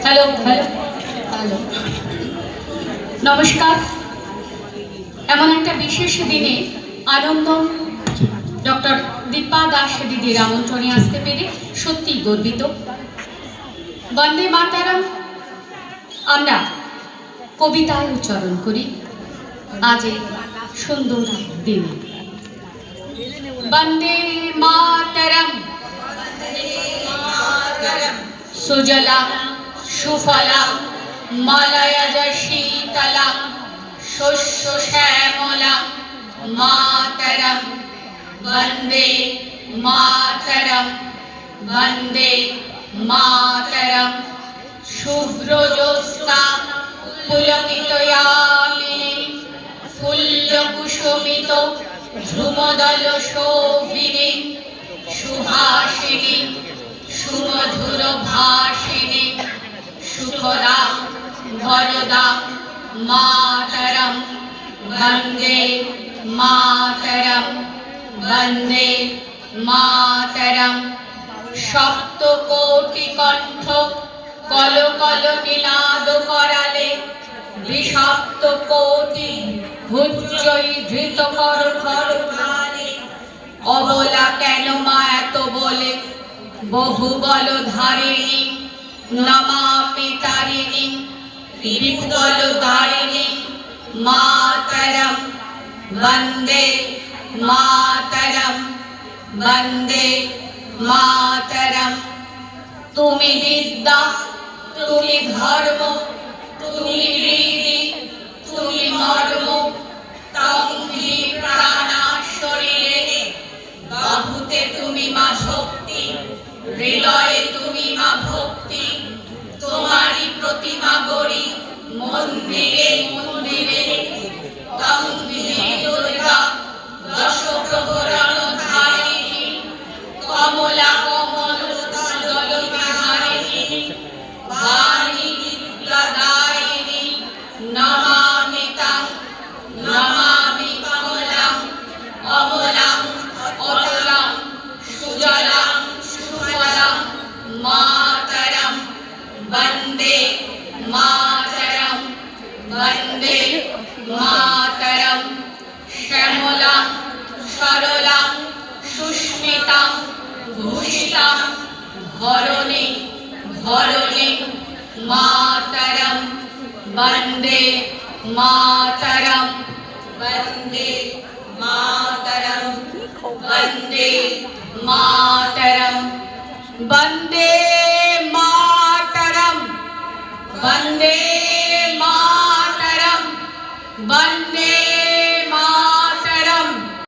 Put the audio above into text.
Hello hello hello, নমস্কার। এমন একটা বিশেষ দিনে আনন্দ ডক্টর দীপা দাস দিদির আমন্ত্রণে আসতে পেরে সত্যি গর্বিত। বন্দে মাতরম আমরা কবিতায় উচ্চারণ করি আজ এই সুন্দর দিনে। বন্দে মাতরম সুজলাম সুফলাম মলয়জ শীতলাম শস্য শ্যামলাম মাতরম বন্দে মাতরম বন্দে মাতরম। শুভ্র জ্যোৎস্না পুলকিতয়ামিনী ফুল্ল কুসুমিত ধ্রুমদল শোভিনী সুহাসিনী সুমধুর ভাষিনী সুখদা ভরদা মাতরম বন্দে মাতরম বন্দে মাতরম। সপ্ত কোটি কণ্ঠ কল কল নিনাদ করালে দ্বিসপ্ত কোটি ভুজয়ী ধৃত কর কর কালে। অবলা কেন মা এত বলে বহু বল ধারিণী নমামি তারিণী ত্রিভুবল ধারিণী মাতরম বন্দে মাতরম বন্দে মাতরম। তুমি বিদ্যা তুমি ধর্ম তুমি হৃদি তুমি মর্ম তং হি প্রাণা শরীরে বাহুতে তুমি মা শক্তি হৃদয়ে তুমি মা ভক্তি। তোমারই প্রতিমা গড়ি মন্দিরে মন্দিরে তং হি দুর্গা দশ প্রহরণ ধারিণী কমলা কমল দল বিহারিণী বাণী বিদ্যাদায়িনী নমামি তাং নমামি কমলাং অমলাং অটলাং সুজলাং সুফলাং মাতরম বন্দে মাতরম বন্দে মাতরম। শ্যামলাং সরলাং সুস্মিতাং ভূষিতাং ধরণী ধরণী মাতরম বন্দে মাতরম বন্দে মাতরম বন্দে মাতরম বন্দে মাতরম বন্দে মাতরম বন্দে